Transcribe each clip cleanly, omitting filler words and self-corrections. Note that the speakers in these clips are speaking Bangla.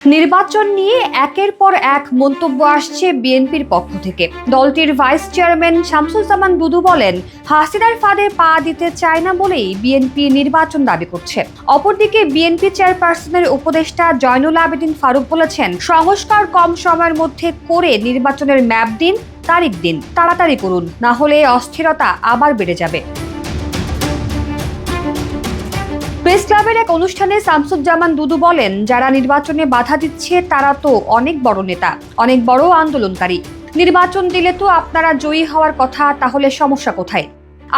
নির্বাচন নিয়ে একের পর এক মন্তব্য আসছে বিএনপির পক্ষ থেকে। দলটির ভাইস চেয়ারম্যান শামসুজ্জামান দুদু বলেন, হাসিনার ফাঁদে পা দিতে চায় না বলেই বিএনপি নির্বাচন দাবি করছে। অপরদিকে বিএনপি চেয়ারপারসনের উপদেষ্টা জয়নুল আবেদিন ফারুক বলেছেন, সংস্কার কম সময়ের মধ্যে করে নির্বাচনের ম্যাপ দিন, তারিখ দিন, তাড়াতাড়ি করুন, না হলে অস্থিরতা আবার বেড়ে যাবে। প্রেস ক্লাবের এক অনুষ্ঠানে শামসুজ্জামান দুদু বলেন, যারা নির্বাচনে বাধা দিচ্ছে তারা তো অনেক বড় নেতা, অনেক বড় আন্দোলনকারী। নির্বাচন দিলে তো আপনারা জয়ী হওয়ার কথা, তাহলে সমস্যা কোথায়?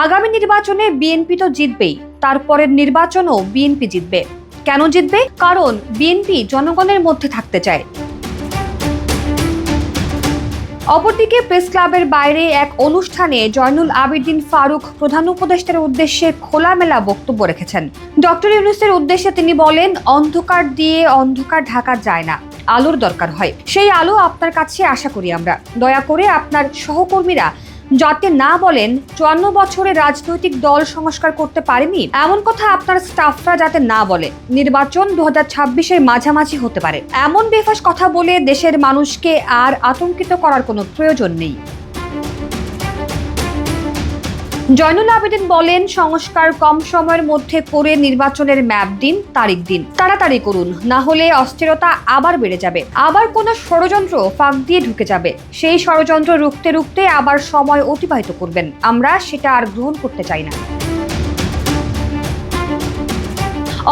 আগামী নির্বাচনে বিএনপি তো জিতবেই, তারপরের নির্বাচনও বিএনপি জিতবে। কেন জিতবে? কারণ বিএনপি জনগণের মধ্যে থাকতে চায়। অপরদিকে প্রেস ক্লাবের বাইরে এক অনুষ্ঠানে জয়নুল আবেদিন ফারুক প্রধান উপদেষ্টার উদ্দেশ্যে খোলামেলা বক্তব্য রেখেছেন। ডক্টর ইউনূসের উদ্দেশ্যে তিনি বলেন, অন্ধকার দিয়ে অন্ধকার ঢাকা যায় না, আলোর দরকার হয়। সেই আলো আপনার কাছে আশা করি আমরা। দয়া করে আপনার সহকর্মীরা যাতে না বলেন 54 বছরে রাজনৈতিক দল সংস্কার করতে পারেনি, এমন কথা আপনার স্টাফরা যাতে না বলে। নির্বাচন 2026-এর মাঝামাঝি হতে পারে, এমন বেফাস কথা বলে দেশের মানুষকে আর আতঙ্কিত করার কোনো প্রয়োজন নেই। জয়নুল আবেদিন বলেন, সংস্কার কম সময়ের মধ্যে করে নির্বাচনের ম্যাপ দিন, তারিখ দিন, তাড়াতাড়ি করুন, না হলে অস্থিরতা আবার বেড়ে যাবে। আবার কোনো ষড়যন্ত্র ফাঁক দিয়ে ঢুকে যাবে। সেই ষড়যন্ত্র রুখতে রুখতে আবার সময় অতিবাহিত করবেন। আমরা সেটা আর গ্রহণ করতে চাই না।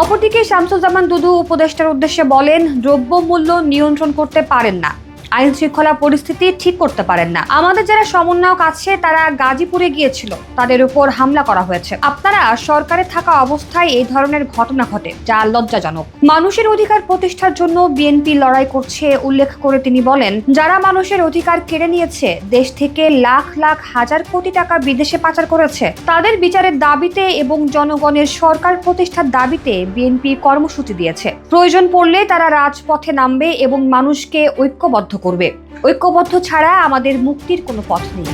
অপরদিকে শামসুজ্জামান দুদু উপদেষ্টার উদ্দেশ্যে বলেন, দ্রব্যমূল্য নিয়ন্ত্রণ করতে পারেন না, আইন শৃঙ্খলা পরিস্থিতি ঠিক করতে পারেন না। আমাদের যারা সমন্বয়ক আছে তারা গাজীপুরে গিয়েছিল, তাদের উপর হামলা করা হয়েছে। আপনারা সরকারে থাকা অবস্থায় এই ধরনের ঘটনা ঘটে, যা লজ্জাজনক। মানুষের অধিকার প্রতিষ্ঠার জন্য বিএনপি লড়াই করছে উল্লেখ করে তিনি বলেন, যারা মানুষের অধিকার কেড়ে নিয়েছে, দেশ থেকে লাখ লাখ হাজার কোটি টাকা বিদেশে পাচার করেছে, তাদের বিচারের দাবিতে এবং জনগণের সরকার প্রতিষ্ঠার দাবিতে বিএনপি কর্মসূচি দিয়েছে। প্রয়োজন পড়লে তারা রাজপথে নামবে এবং মানুষকে ঐক্যবদ্ধ করবে। ঐক্যবদ্ধ ছাড়া আমাদের মুক্তির কোনো পথ নেই।